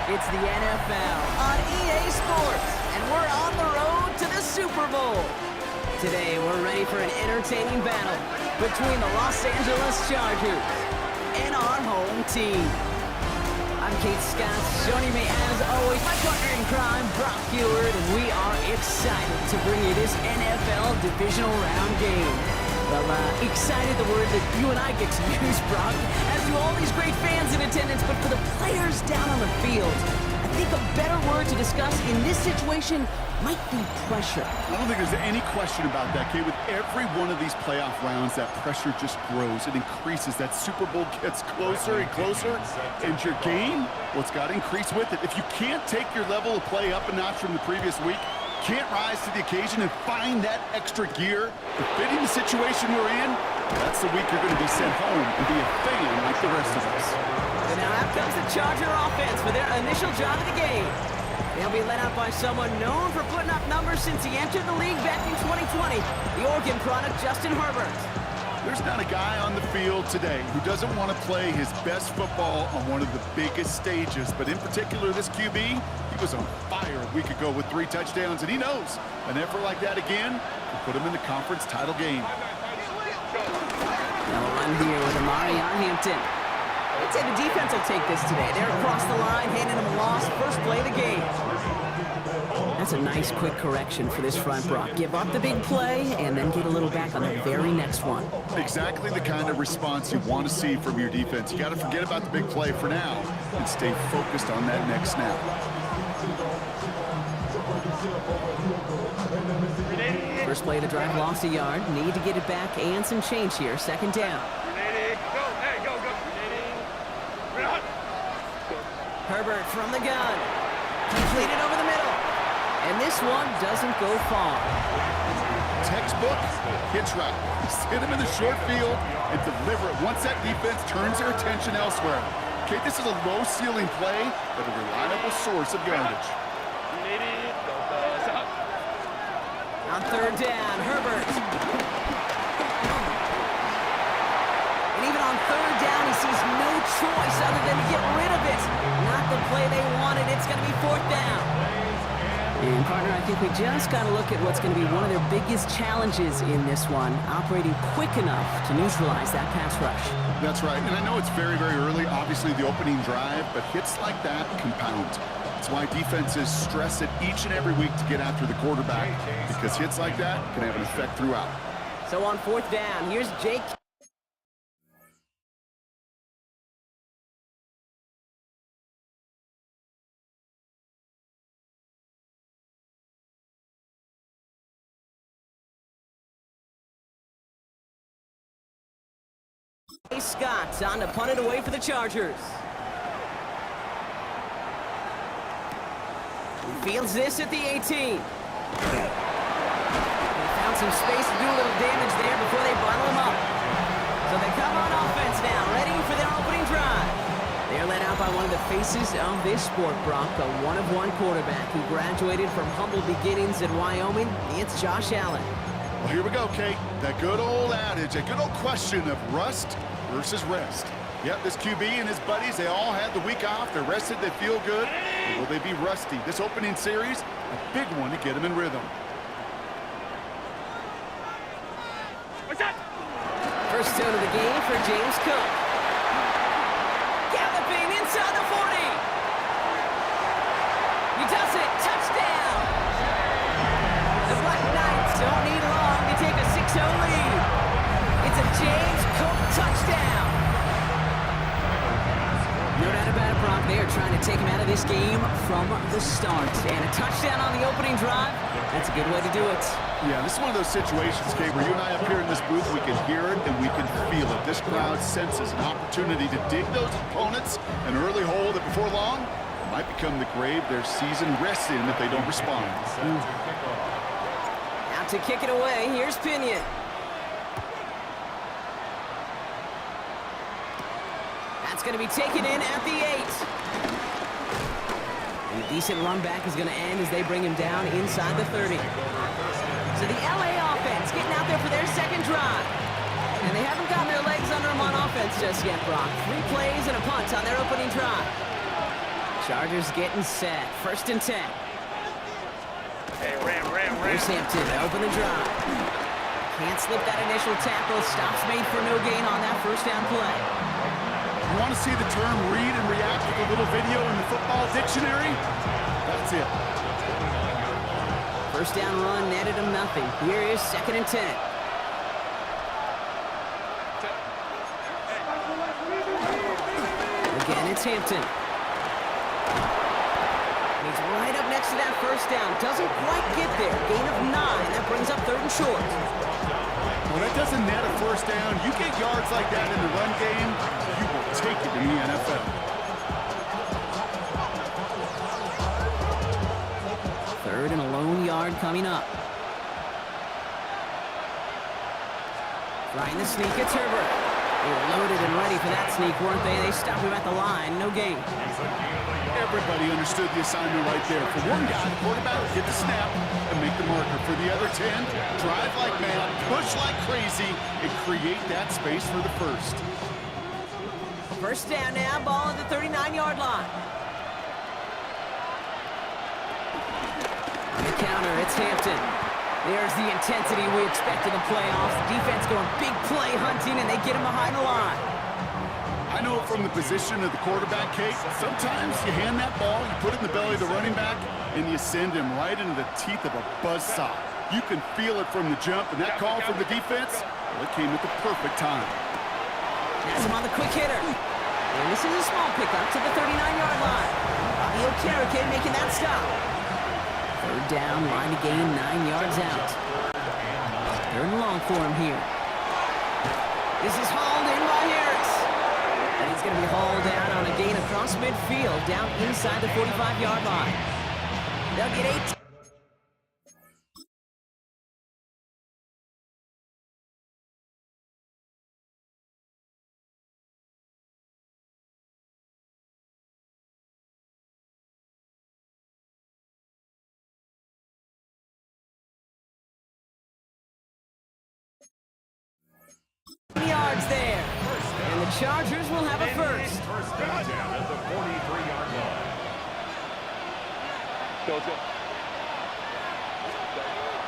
It's the NFL on EA Sports, and we're on the road to the Super Bowl. Today, we're ready for an entertaining battle between the Los Angeles Chargers and our home team. I'm Kate Scott, joining me as always, my partner in crime, Brock Heward, and we are excited to bring you this NFL Divisional Round game. Well, excited, the word that you and I get to use, Brock, as do all these great fans in attendance, but for the players down on the field, I think a better word to discuss in this situation might be pressure. I don't think there's any question about that, Kate. With every one of these playoff rounds, that pressure just grows. It increases. That Super Bowl gets closer and closer, and your game, well, it's got to increase with it. If you can't take your level of play up a notch from the previous week, can't rise to the occasion and find that extra gear to fit in the situation we're in, that's the week you're going to be sent home and be a fan like the rest of us. So now out comes the Charger offense for their initial drive of the game. They'll be led out by someone known for putting up numbers since he entered the league back in 2020, the Oregon product, Justin Herbert. There's not a guy on the field today who doesn't want to play his best football on one of the biggest stages, but in particular this QB, he was on fire a week ago with 3 touchdowns, and he knows an effort like that again will put him in the conference title game. Now a run here with Amari on Hampton. I'd say the defense will take this today. They're across the line, handing him a loss, first play of the game. That's a nice quick correction for this front, Brock. Give up the big play and then get a little back on the very next one. Exactly the kind of response you want to see from your defense. You got to forget about the big play for now and stay focused on that next snap. First play of the drive, lost a yard. Need to get it back and some change here. Second down. Herbert from the gun. Completed over the middle. And this one doesn't go far. Textbook hitch route. Just hit him in the short field and deliver it once that defense turns their attention elsewhere. Okay, this is a low-ceiling play, but a reliable source of yardage. On third down, Herbert. And even on third down, he sees no choice other than to get rid of it. Not the play they wanted. It's going to be fourth down. And, partner, I think we just got to look at what's going to be one of their biggest challenges in this one, operating quick enough to neutralize that pass rush. That's right, and I know it's very, very early, obviously the opening drive, but hits like that compound. That's why defenses stress it each and every week to get after the quarterback, because hits like that can have an effect throughout. So on fourth down, here's Jake. Scott on to punt it away for the Chargers. He fields this at the 18. They found some space to do a little damage there before they bottle him up. So they come on offense now, ready for their opening drive. They're led out by one of the faces of this sport, Brock, a one-of-one quarterback who graduated from humble beginnings at Wyoming. It's Josh Allen. Well, here we go, Kate. That good old adage, a good old question of rust versus rest. Yep, this QB and his buddies, they all had the week off. They're rested, they feel good. Or will they be rusty? This opening series, a big one to get them in rhythm. First down of the game for James Cook. Galloping inside the 40. He does it. Touchdown. The Black Knights don't need long to take a 6-0 lead. It's a James Cook touchdown. No doubt about it, Brock. They're trying to take him out of this game from the start. And a touchdown on the opening drive, that's a good way to do it. Yeah, this is one of those situations, Kate, where you and I up here in this booth, we can hear it and we can feel it. This crowd senses an opportunity to dig those opponents an early hole that before long might become the grave their season rests in if they don't respond. Out to kick it away, here's Pinion. That's going to be taken in at the 8. And a decent run back is going to end as they bring him down inside the 30. So the LA offense getting out there for their second drive. And they haven't gotten their legs under them on offense just yet, Brock. 3 plays and a punt on their opening drive. Chargers getting set. 1st and 10. Hey, Ram. Here's Hampton to open the drive. Can't slip that initial tackle. Stops made for no gain on that first down play. You want to see the term read and react with a little video in the football dictionary? That's it. First down run netted him nothing. Here is 2nd and 10. Again, it's Hampton. He's right up next to that first down. Doesn't quite get there. Gain of 9. That brings up 3rd and short. Well, that doesn't net a first down. You get yards like that in the run game, you will take it in the NFL. 3rd and a lone yard coming up. Trying the sneak, it's Herbert. They were loaded and ready for that sneak, weren't they? They stopped him at the line. No gain. Everybody understood the assignment right there. For one guy, the quarterback would get the snap and make the marker. For the other 10, drive like mad, push like crazy, and create that space for the first. First down now, ball at the 39-yard line. On the counter, it's Hampton. There's the intensity we expect in the playoffs. The defense going big play hunting, and they get him behind the line. I know from the position of the quarterback, Kate, sometimes you hand that ball, you put it in the belly of the running back, and you send him right into the teeth of a buzzsaw. You can feel it from the jump, and that call from the defense, well, it came at the perfect time. Has him on the quick hitter. And this is a small pickup to the 39-yard line. Bobby Okereke making that stop. 3rd down, line to gain 9 yards out. 3rd and long for him here. This is hauled in by Harris. And he's going to be hauled down on a gain across midfield, down inside the 45-yard line. They'll get 8. Yards there. And the Chargers will have a first. First down at the 43-yard line. Go.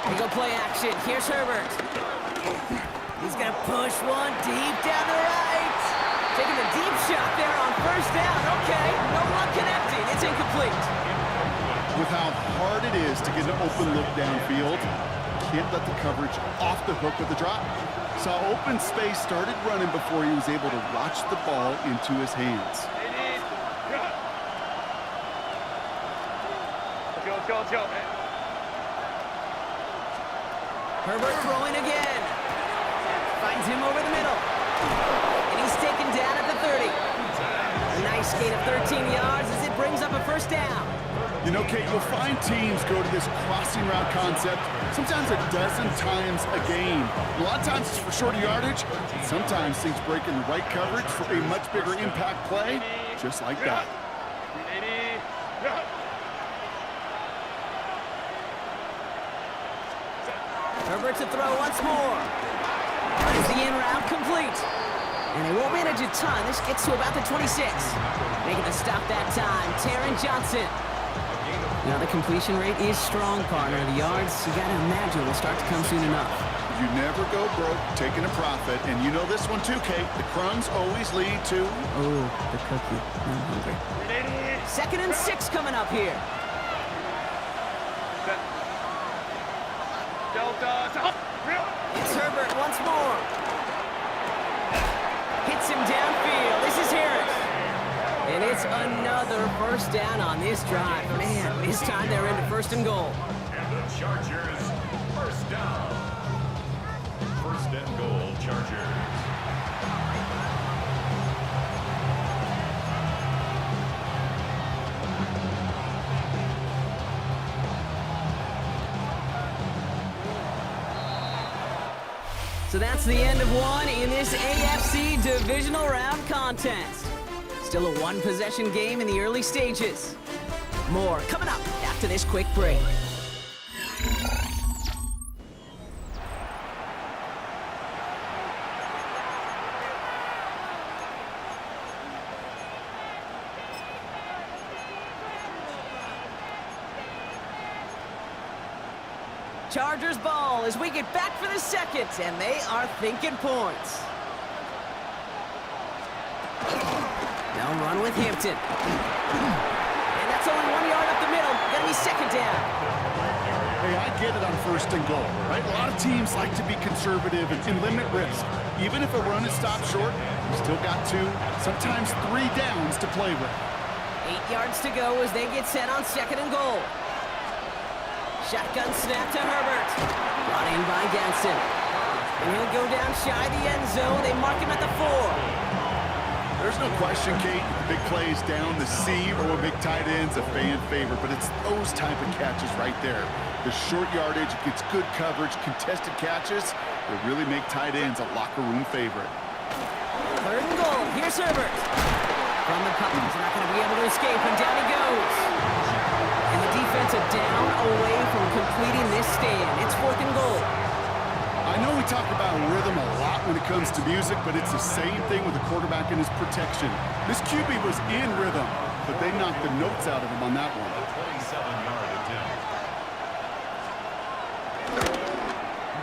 We go play action. Here's Herbert. He's going to push one deep down the right. Taking the deep shot there on first down. Okay, no one connecting. It's incomplete. With how hard it is to get an open look downfield, can't let the coverage off the hook with the drop. Saw open space, started running before he was able to watch the ball into his hands. Go. Herbert throwing again. Finds him over the middle. And he's taken down at the 30. A nice gain of 13 yards as it brings up a first down. You know, Kate, you'll find teams go to this crossing route concept sometimes a dozen times a game. A lot of times it's for shorter yardage. Sometimes things break in the right coverage for a much bigger impact play, just like that. Herbert to throw once more. Is the in route complete? And they won't manage a ton. This gets to about the 26. Making the stop that time, Taron Johnson. Now the completion rate is strong, partner. The yards, you got to imagine, will start to come soon enough. You never go broke taking a profit, and you know this one too, Kate. The crumbs always lead to... Oh, the cookie. I'm hungry. 2nd and 6 coming up here. It's Herbert once more. Hits him downfield. This is Harris. And it's another another first down on this drive. Man, this time they're into first and goal. And the Chargers, first down. First and goal, Chargers. So that's the end of one in this AFC divisional round contest. Still a one-possession game in the early stages. More coming up after this quick break. Chargers ball as we get back for the second, and they are thinking points. They'll run with Hampton. And that's only 1 yard up the middle. Gonna be second down. Hey, I get it on first and goal, right? A lot of teams like to be conservative and limit risk. Even if a run is stopped short, you still got 2, sometimes 3 downs to play with. 8 yards to go as they get set on second and goal. Shotgun snap to Herbert. Brought in by Ganson. And he'll go down shy of the end zone. They mark him at the 4. There's no question, Kate, the big plays down the seam or big tight ends a fan favorite, but it's those type of catches right there. The short yardage, gets good coverage, contested catches that really make tight ends a locker room favorite. Third and goal. Here's Herbert. From the puck, he's not going to be able to escape, and down he goes. And the defense are down away from completing this stand. It's fourth and goal. I know we talk about rhythm a lot when it comes to music, but it's the same thing with the quarterback and his protection. This QB was in rhythm, but they knocked the notes out of him on that one. 27-yard attempt.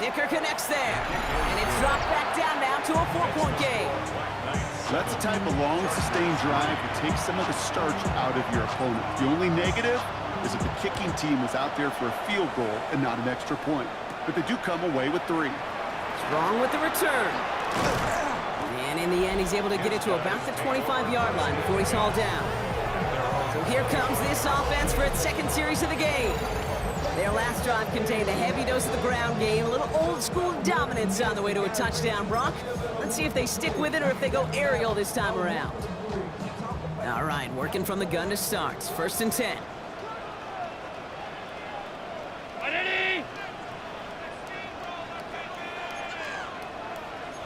Dicker connects there. And it's dropped back down now to a 4-point game. That's the type of long, sustained drive that takes some of the starch out of your opponent. The only negative is that the kicking team was out there for a field goal and not an extra point. But they do come away with 3. Strong with the return. And in the end, he's able to get it to about the 25-yard line before he's hauled down. So here comes this offense for its second series of the game. Their last drive contained a heavy dose of the ground game, a little old-school dominance on the way to a touchdown, Brock. Let's see if they stick with it or if they go aerial this time around. All right, working from the gun to start. First and 10.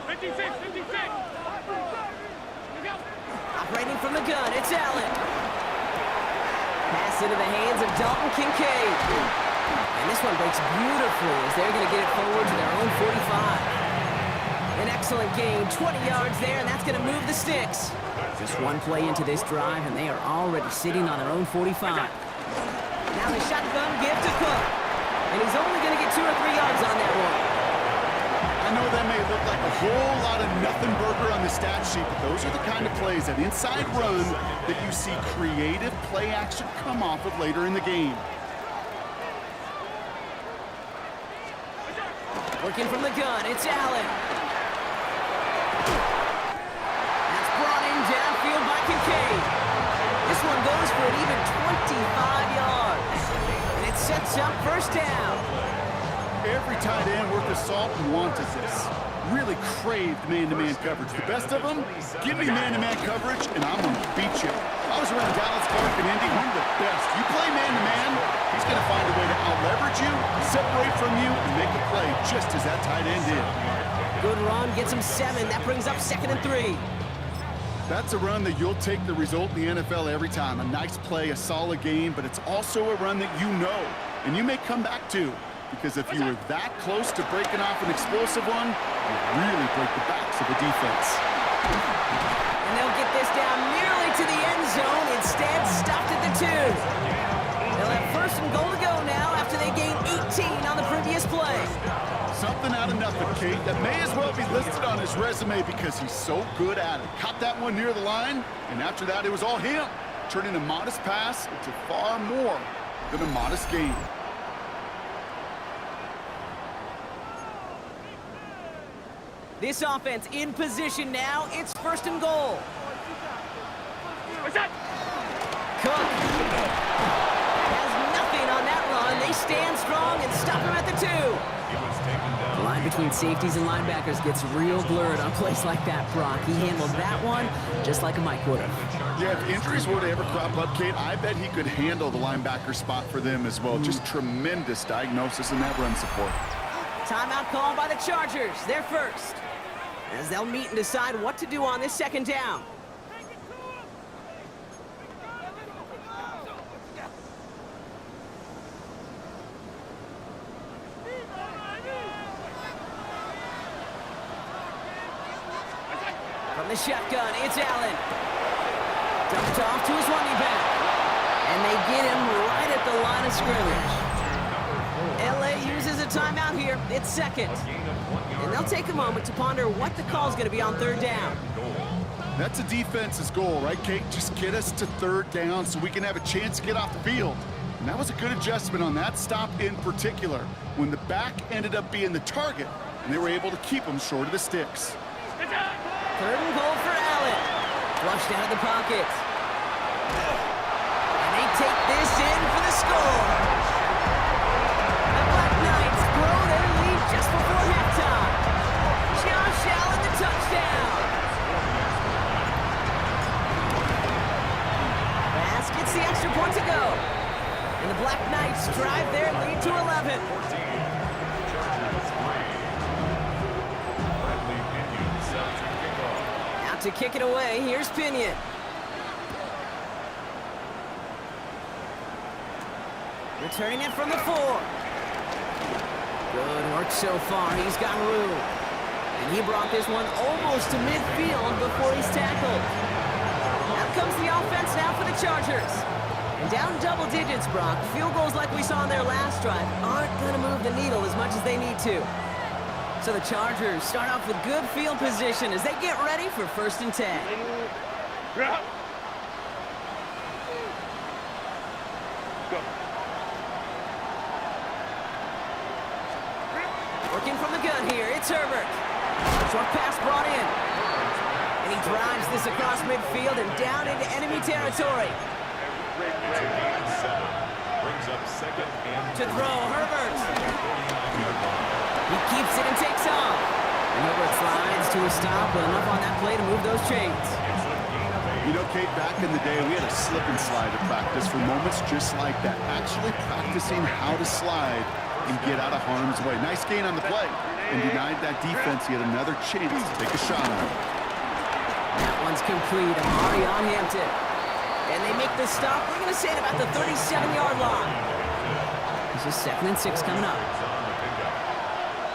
56. Operating from the gun, it's Allen. Pass into the hands of Dalton Kincaid. And this one breaks beautifully as they're going to get it forward to their own 45. An excellent gain, 20 yards there, and that's going to move the sticks. Just one play into this drive, and they are already sitting on their own 45. Now the shotgun give to Cook. And he's only going to get 2 or 3 yards on that one. I know that may look like a whole lot of nothing burger on the stat sheet, but those are the kind of plays, that inside run, that you see creative play action come off of later in the game. Working from the gun, it's Allen. That's brought in downfield by Kincaid. This one goes for an even 25 yards. And it sets up first down. Every tight end worth his salt wanted this. Really craved man-to-man coverage. The best of them, give me man-to-man coverage, and I'm going to beat you. I was around Dallas, Clark, and Indy, one of the best. You play man-to-man, he's going to find a way to out-leverage you, separate from you, and make a play just as that tight end did. Good run, gets him 7. That brings up 2nd and 3. That's a run that you'll take the result in the NFL every time. A nice play, a solid game, but it's also a run that you know, and you may come back to. Because if you were that close to breaking off an explosive one, you really break the backs of the defense. And they'll get this down nearly to the end zone. Instead, stopped at the 2. They'll have first and goal to go now after they gained 18 on the previous play. Something out of nothing, Kate, that may as well be listed on his resume because he's so good at it. Caught that one near the line, and after that, it was all him, turning a modest pass into far more than a modest game. This offense in position now. It's first and goal. Cook has nothing on that run. They stand strong and stop him at the 2. He was taken down. The line between safeties and linebackers gets real blurred on plays like that, Brock. He handled that one just like a Mike would have. Yeah, if injuries were to ever crop up, Kate, I bet he could handle the linebacker spot for them as well. Just tremendous diagnosis in that run support. Timeout called by the Chargers. They're first, as they'll meet and decide what to do on this second down. From the shotgun, it's Allen. Dumped off to his running back. And they get him right at the line of scrimmage. LA uses a timeout here. It's second. And they'll take a moment to ponder what the call is going to be on third down. That's a defense's goal, right, Kate? Just get us to third down so we can have a chance to get off the field. And that was a good adjustment on that stop in particular, when the back ended up being the target, and they were able to keep him short of the sticks. Third and goal for Allen. Flushed out of the pocket. And they take this in for the score. The Black Knights grow their lead just before halftime. Josh Allen, the touchdown. Pass gets the extra point to go. And the Black Knights drive their lead to 11. To kick it away, here's Pinion. Returning it from the 4. Good work so far. He's got room. And he brought this one almost to midfield before he's tackled. Out comes the offense now for the Chargers. And down double digits, Brock. Field goals like we saw on their last drive aren't going to move the needle as much as they need to. So the Chargers start off with good field position as they get ready for 1st and 10. Working from the gun here, it's Herbert. Short pass brought in. And he drives this across midfield and down into enemy territory. Brings up 2nd and To throw, Herbert. He keeps it and takes off. And Herbert slides to a stop with enough on that play to move those chains. You know, Kate, back in the day, we had a slip and slide at practice for moments just like that. Actually practicing how to slide and get out of harm's way. Nice gain on the play. And denied that defense yet another chance to take a shot on it. That one's complete. Amari on Hampton. And they make the stop. We're going to say it about the 37-yard line. This is 2nd and 6 coming up.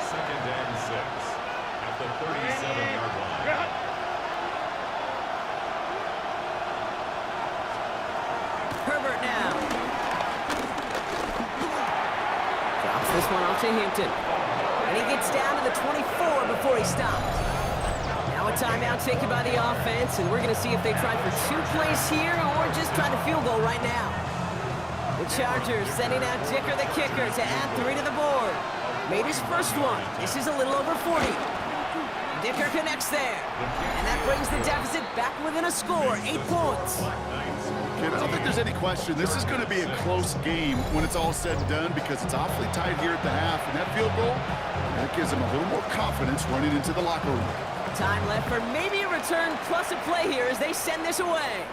2nd and 6 at the 37-yard line. Herbert now. Drops this one off to Hampton. And he gets down to the 24 before he stops. Now a timeout taken by the offense, and we're going to see if they try for 2 plays here or just try to field goal right now. The Chargers sending out Dicker the kicker to add 3 to the board. Made his first one. This is a little over 40. Dicker connects there. And that brings the deficit back within a score, 8 points. Kid, I don't think there's any question. This is going to be a close game when it's all said and done because it's awfully tight here at the half. And that field goal, that gives them a little more confidence running into the locker room. Time left for maybe a return plus a play here as they send this away.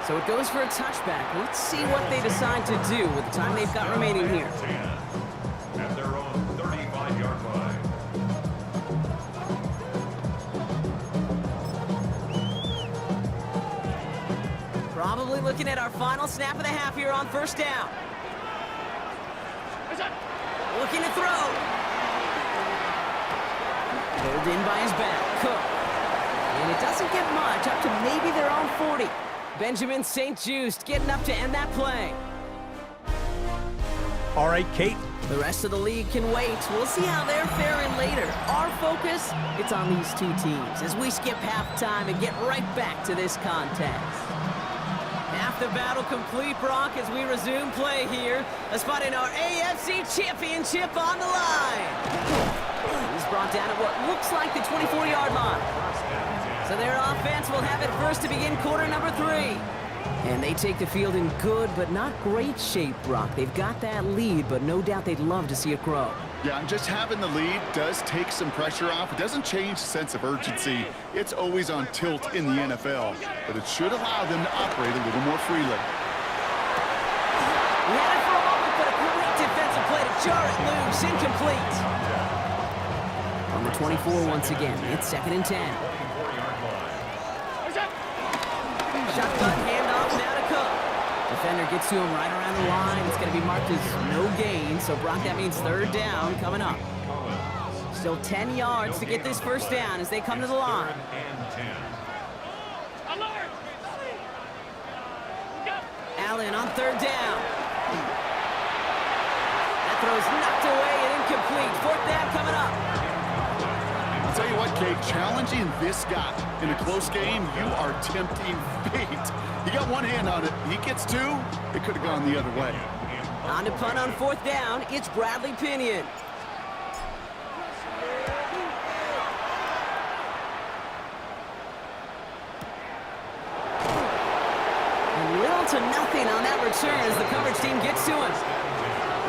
So it goes for a touchback. Let's see what they decide to do with the time they've got remaining here. At their own 35-yard line. Probably looking at our final snap of the half here on 1st down. Looking to throw. Pulled in by his back. Cook. And it doesn't get much, up to maybe their own 40. Benjamin St. Just getting up to end that play. All right, Kate. The rest of the league can wait. We'll see how they're faring later. Our focus, it's on these two teams as we skip halftime and get right back to this contest. Half the battle complete, Brock, as we resume play here. A spot in our AFC Championship on the line. He's brought down at what looks like the 24-yard line. So their offense will have it first to begin quarter number 3. And they take the field in good but not great shape, Brock. They've got that lead, but no doubt they'd love to see it grow. Yeah, and just having the lead does take some pressure off. It doesn't change the sense of urgency. It's always on tilt in the NFL, but it should allow them to operate a little more freely. He had it for a moment, but a great defensive play to jar it loose. Incomplete. On the 24 once again. It's 2nd and 10. Shotgun handoff now to Cook. Defender gets to him right around the line. It's going to be marked as no gain. So, Brock, that means 3rd down coming up. Still 10 yards to get this 1st down as they come to the line. Allen on 3rd down. That throw's knocked away and incomplete. 4th down coming up. I'll tell you what, Kate, challenging this guy in a close game, you are tempting fate. He got one hand on it. He gets 2. It could have gone the other way. On to punt on 4th down. It's Bradley Pinion. And little to nothing on that return as the coverage team gets to him.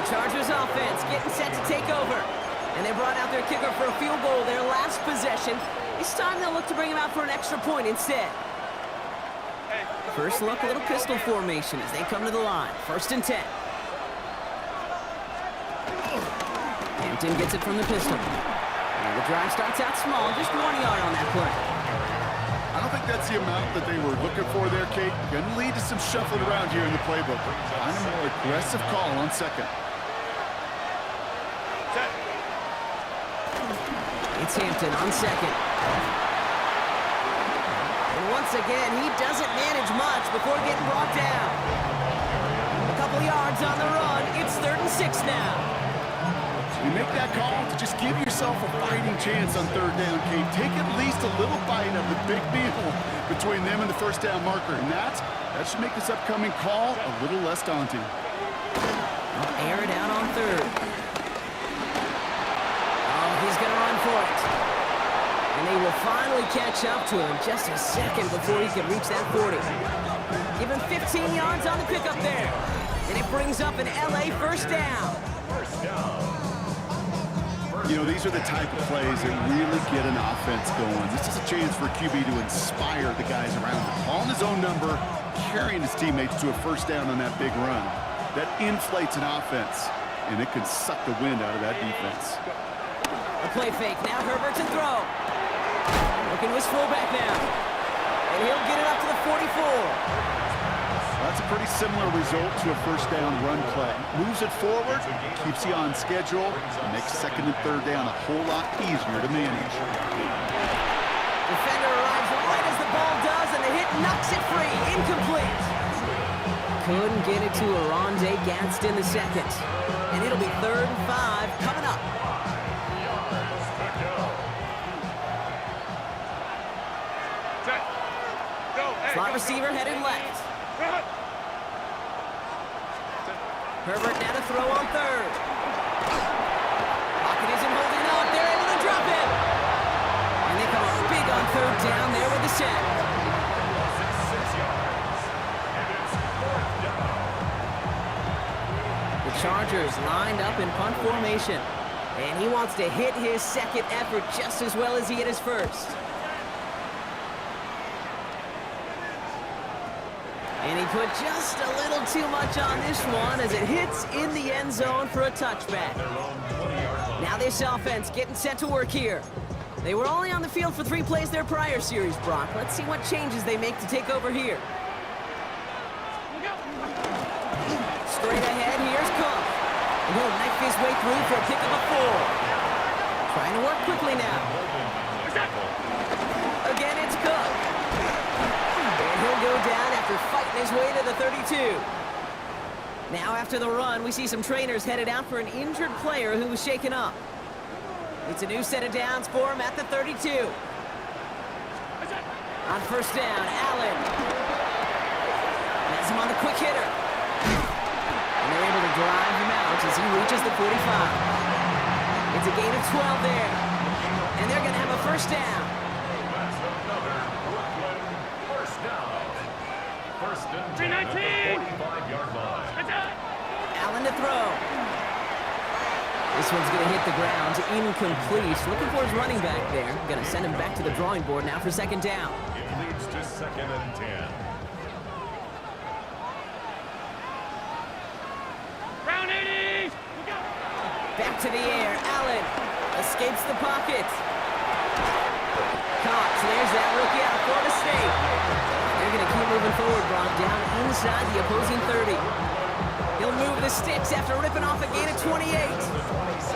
The Chargers offense getting set to take over. And they brought out their kicker for a field goal their last possession. This time they'll look to bring him out for an extra point instead. First look, a little pistol formation as they come to the line. 1st and 10. Hampton gets it from the pistol. And the drive starts out small, just 1 yard on that play. I don't think that's the amount that they were looking for there, Kate. Going to lead to some shuffling around here in the playbook. On a more aggressive call on 2nd. It's Hampton on 2nd. And once again, he doesn't manage much before getting brought down. A couple yards on the run. It's 3rd and 6 now. You make that call to just give yourself a fighting chance on 3rd down, Kate. Take at least a little bite of the big meal between them and the 1st down marker. And that should make this upcoming call a little less daunting. I'll air it out on 3rd. He's going to run for it. And they will finally catch up to him just a second before he can reach that 40. Give him 15 yards on the pickup there. And it brings up an LA 1st down. You know, these are the type of plays that really get an offense going. This is a chance for QB to inspire the guys around him. Calling his own number, carrying his teammates to a 1st down on that big run. That inflates an offense, and it can suck the wind out of that defense. A play fake. Now Herbert to throw. Looking to his fullback now. And he'll get it up to the 44. That's a pretty similar result to a 1st down run play. Moves it forward, keeps you on schedule, and makes 2nd and 3rd down a whole lot easier to manage. Defender arrives right as the ball does, and the hit knocks it free. Incomplete. Couldn't get it to Aronde Gadsden the 2nd. And it'll be 3rd and 5 coming up. Slot receiver headed left. Herbert now to throw on 3rd. Pocket isn't holding up. They're able to drop it. And they come up big on 3rd down there with the set. The Chargers lined up in punt formation. And he wants to hit his 2nd effort just as well as he hit his 1st. And he put just a little too much on this one as it hits in the end zone for a touchback. Now this offense getting set to work here. They were only on the field for 3 plays their prior series, Brock. Let's see what changes they make to take over here. Straight ahead, here's Cook. And he'll knife his way through for a pickup of 4. Trying to work quickly now. Again, it's Cook. And he'll go down after fighting his way to the 32. Now after the run, we see some trainers headed out for an injured player who was shaken up. It's a new set of downs for him at the 32. On 1st down, Allen. That's him on the quick hitter. And they're able to drive him out as he reaches the 45. It's a gain of 12 there. And they're going to have a 1st down. First down. 1st and to throw. This one's going to hit the ground, incomplete. Looking for his running back there. Going to send him back to the drawing board now for second down. It leads to 2nd and 10. Round 80! Back to the air. Allen escapes the pocket. Caught. There's that rookie out of Florida State. They're going to keep moving forward, Brock, down inside the opposing 30. He'll move the sticks after ripping off a gain of 28.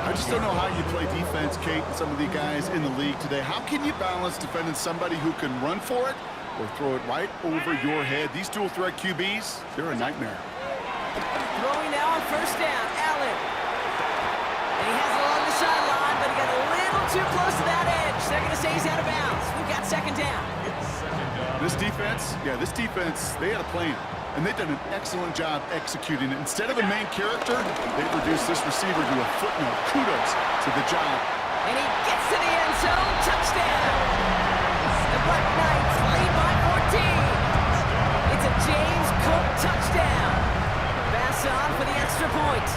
I just don't know how you play defense, Kate, and some of the guys in the league today. How can you balance defending somebody who can run for it or throw it right over your head? These dual threat QBs, they're a nightmare. Throwing now on first down. Allen. And he has it along the sideline, but he got a little too close to that edge. They're going to say he's out of bounds. We've got second down. This defense, they had a plan. And they've done an excellent job executing it. Instead of a main character, they've reduced this receiver to a footnote. Kudos to the job. And he gets to the end zone. Touchdown! The Black Knights lead by 14. It's a James Cook touchdown. Pass on for the extra point.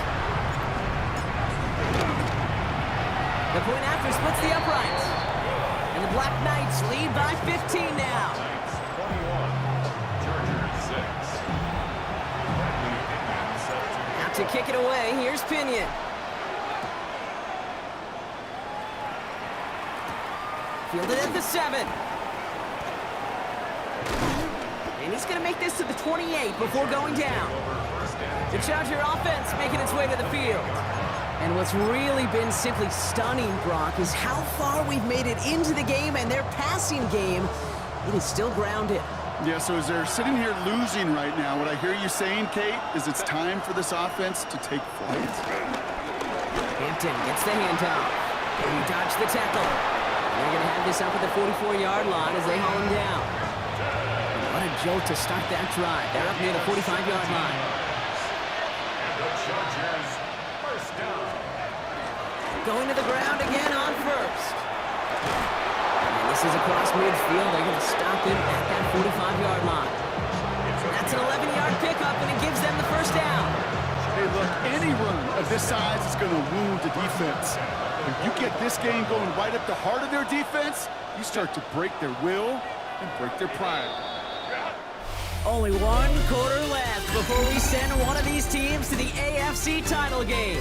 The point after splits the uprights. And the Black Knights lead by 15 now. To kick it away, here's Pinion. Fielded at the 7. And he's going to make this to the 28 before going down. The Charger offense making its way to the field. And what's really been simply stunning, Brock, is how far we've made it into the game, and their passing game, it is still grounded. Yeah, so as they're sitting here losing right now, what I hear you saying, Kate, is it's time for this offense to take flight. Hampton gets the handoff. And he dodged the tackle. And they're going to have this up at the 44-yard line as they haul him down. And what a jolt to start that drive. They're up near the 45-yard line. And the Chargers first down. Going to the ground again on first. This is across midfield. They're going to stop him at that 45-yard line. That's an 11-yard pickup, and it gives them the first down. Hey, look, any run of this size is going to wound the defense. If you get this game going right at the heart of their defense, you start to break their will and break their pride. Only one quarter left before we send one of these teams to the AFC title game.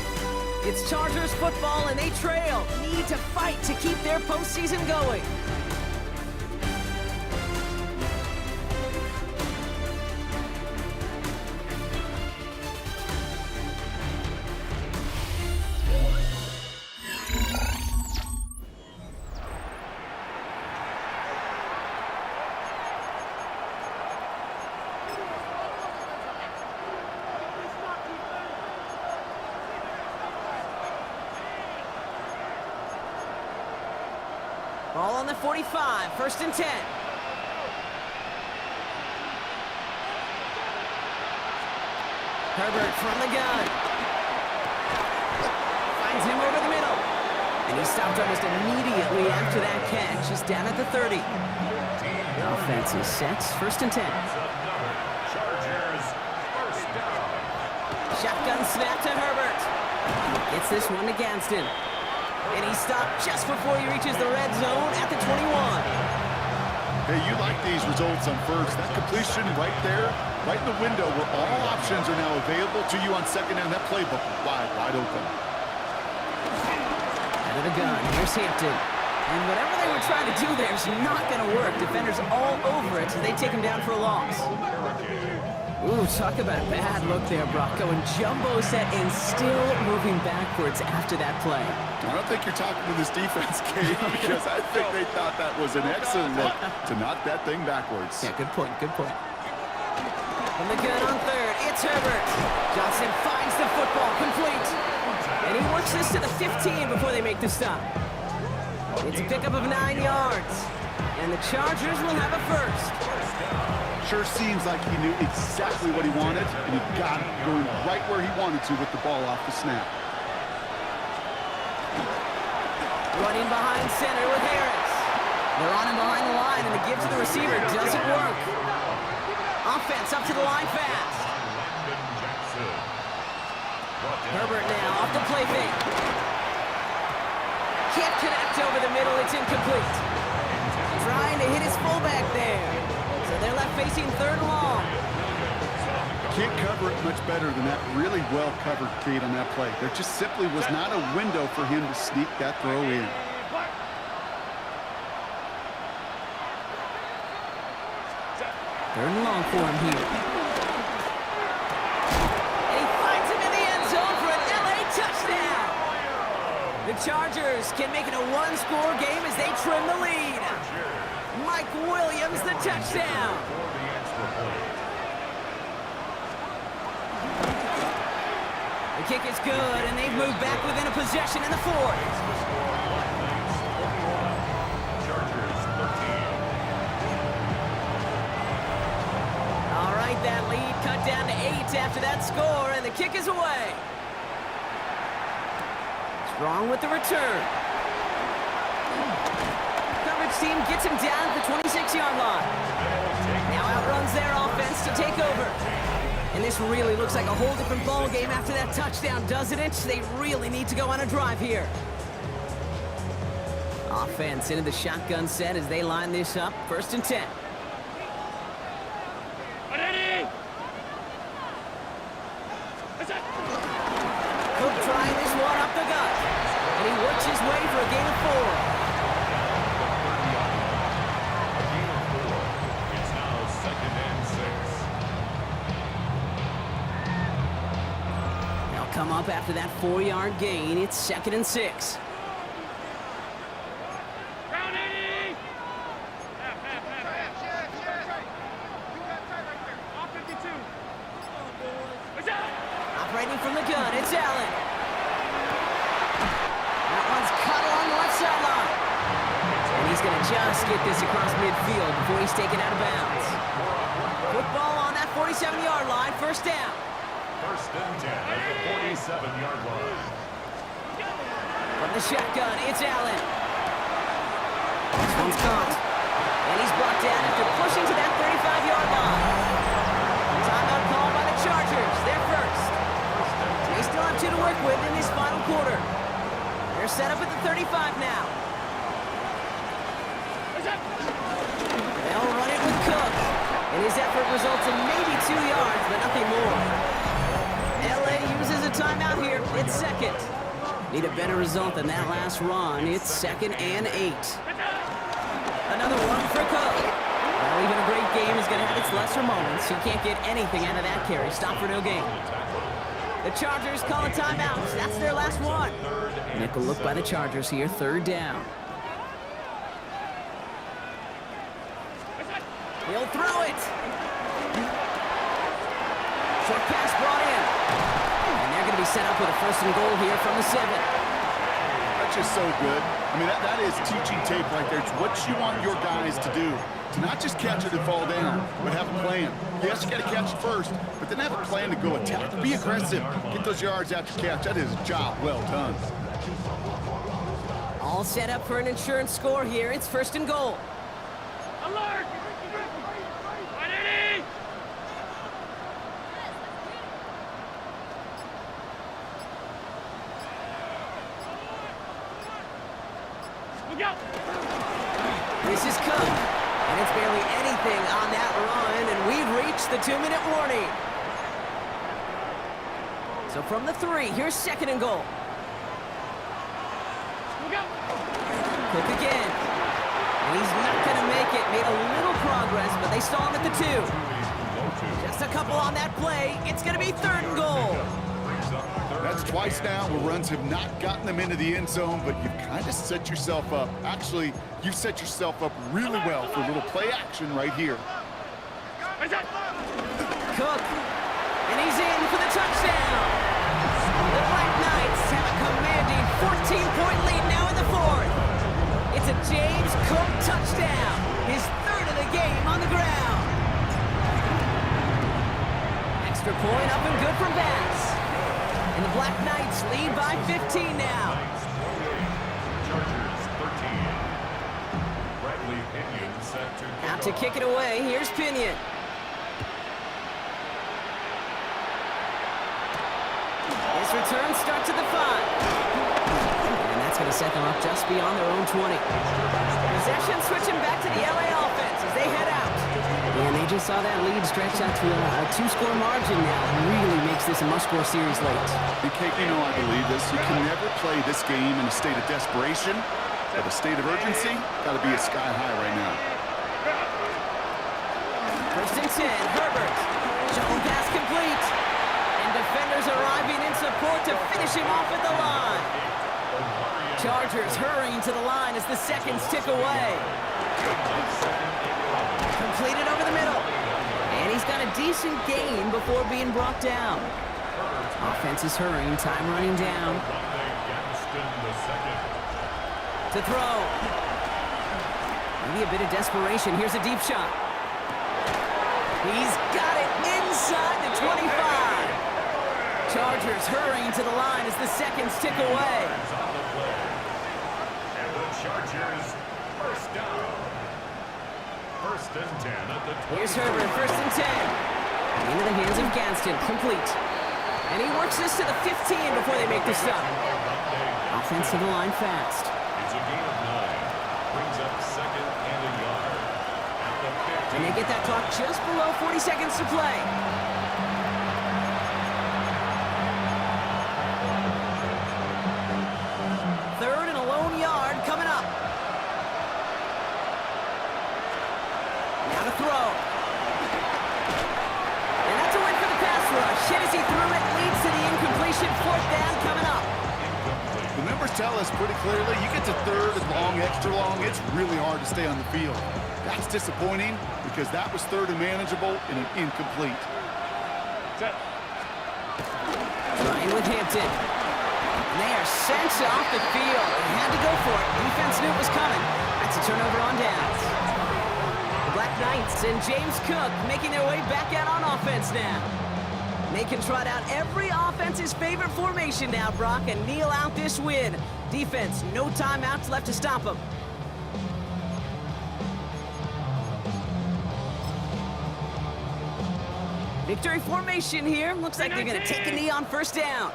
It's Chargers football, and they trail. Need to fight to keep their postseason going. Ball on the 45, first and 10. Herbert from the gun. Finds him over the middle. And he stopped almost immediately after that catch. He's down at the 30. The offense is set, first and 10. Chargers first down. Shotgun snap to Herbert. Gets this one to Gadsden. And he stopped just before he reaches the red zone at the 21. Hey, you like these results on first. That completion right there, right in the window where all options are now available to you on second down. That playbook wide open. Out of the gun, here's Hampton. And whatever they were trying to do there is not going to work. Defenders all over it, so they take him down for a loss. Ooh, talk about a bad look there, Brock. Going jumbo set and still moving backwards after that play. I don't think you're talking to this defense, Kate, because I think they thought that was an excellent look to knock that thing backwards. Yeah, good point, good point. From the gun on third, it's Herbert. Johnson finds the football, complete. And he works this to the 15 before they make the stop. It's a pickup of 9 yards. And the Chargers will have a first. Sure seems like he knew exactly what he wanted, and he got it going right where he wanted to with the ball off the snap. Running behind center with Harris. They're on him behind the line, and the give to the receiver doesn't work. Offense up to the line fast. Herbert now off the play fake. Can't connect over the middle. It's incomplete. Trying to hit his fullback there. So they're left facing third and long. Can't cover it much better than that. Really well covered, Kate, on that play. There just simply was not a window for him to sneak that throw in. Third and long for him here. And he finds him in the end zone for an LA touchdown. The Chargers can make it a one-score game as they trim the lead. Mike Williams, the touchdown. The kick is good, and they've moved back within a possession in the fourth. All right, that lead cut down to 8 after that score, and the kick is away. Strong with the return. Coverage team gets him down at the 26-yard line. Now outruns their offense to take over. And this really looks like a whole different ball game after that touchdown, doesn't it? They really need to go on a drive here. Offense into the shotgun set as they line this up. 1st and 10. Cook trying this one up the gut. And he works his way for a gain of 4. Come up after that 4-yard gain. It's 2nd and 6. Ground 80. Off 52. Operating from the gun, it's Allen. That one's caught along the left sideline. And he's going to just get this across midfield before he's taken out of bounds. Football on that 47-yard line, 1st down. 1st and 10 at the 47-yard line. From the shotgun, it's Allen. This one's caught. And he's brought down after pushing to that 35-yard line. Timeout call by the Chargers. They're first. They still have 2 to work with in this final quarter. They're set up at the 35 now. They'll run it with Cook. And his effort results in maybe 2 yards, but nothing more. LA uses a timeout here. It's 2nd. Need a better result than that last run. It's 2nd and 8. Another one for Cook. Well, even a great game is going to have its lesser moments. He can't get anything out of that carry. Stop for no gain. The Chargers call a timeout. That's their last one. Nickel look by the Chargers here. 3rd down. He'll throw it. Short pass brought in. And they're going to be set up with a 1st and goal here from the 7. That's just so good. I mean, that is teaching tape right there. It's what you want your guys to do. To not just catch it and fall down, but have a plan. Yes, you got to catch it first, but then have a plan to go attack. Be aggressive. Get those yards after catch. That is a job well done. All set up for an insurance score here. It's 1st and goal. Alert! 180. Look out! This is Cook. And it's barely anything on that run, and we've reached the 2-minute warning. So from the 3, here's 2nd and goal. Look out! Cook again. And he's not going to make it. Made a little progress, but they stall him at the 2. Just a couple on that play. It's going to be 3rd and goal. That's twice now where runs have not gotten them into the end zone, but you've kind of set yourself up. Actually, you've set yourself up really well for a little play action right here. Cook. And he's in for the touchdown. The Black Knights have a commanding 14-point lead now in the 4th. It's a James Cook touchdown. His 3rd of the game on the ground. Extra point up and good from Bass. And the Black Knights lead by 15 now. Chargers 13. Bradley Pinion set to kick Out to kick it away. Here's Pinion. This Kickoffs return starts at the 5. And that's going to set them up just beyond their own 20. Possession switching back to the LA offense as they head out. And they just saw that lead stretch out to a 2-score margin now. Really makes this a must-score series late. And Kate, you know I believe this. You can never play this game in a state of desperation. But a state of urgency, got to be at sky high right now. First and 10, Herbert. Shown pass complete. And defenders arriving in support to finish him off at the line. Chargers hurrying to the line as the seconds tick away. Completed over the middle. And he's got a decent gain before being brought down. Offense is hurrying, time running down. To throw. Maybe a bit of desperation. Here's a deep shot. He's got it inside the 25. Chargers hurrying to the line as the seconds tick away. And the Chargers, first down. First and 10 at the 20. Here's Herbert, first and 10. Into the hands of Gadsden, complete. And he works this to the 15 before they make the stop. Offense to the line fast. It's a gain of 9. Brings up second and a yard. At the 50. And they get that clock just below 40 seconds to play. Third and a lone yard coming up. Now to throw. And that's a win for the pass rush. Hit as he threw it, leads to the incompletion. Fourth down coming up. The numbers tell us pretty clearly, you get to third and long, extra long, it's really hard to stay on the field. That's disappointing because that was third and manageable and an incomplete. Trying with Hampton. And they are sent off the field. They had to go for it. Defense knew it was coming. That's a turnover on downs. The Black Knights and James Cook making their way back out on offense now. They can trot out every offense's favorite formation now, Brock, and kneel out this win. Defense, no timeouts left to stop them. Victory formation here. Looks like they're going to take a knee on first down.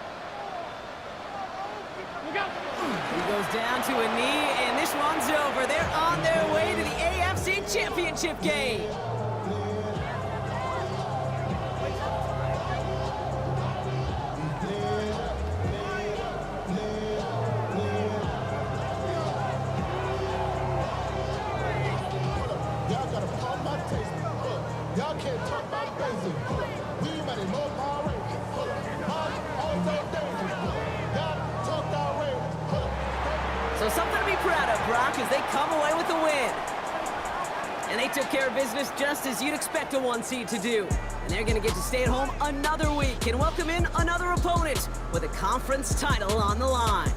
Look out! He goes down to a knee, and this one's over. They're on their way to the AFC Championship game. Y'all gotta pump my taste. Y'all can't talk about basic. We might have no power rangers. All those dangerous. Y'all talk our rangers. So something to be proud of, Brock, as they come away with the win. And they took care of business just as you'd expect a 1 seed to do. And they're going to get to stay at home another week and welcome in another opponent with a conference title on the line.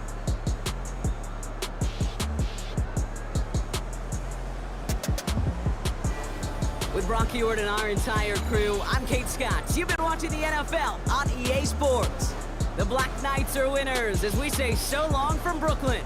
With Brock Ewart and our entire crew, I'm Kate Scott. You've been watching the NFL on EA Sports. The Black Knights are winners as we say so long from Brooklyn.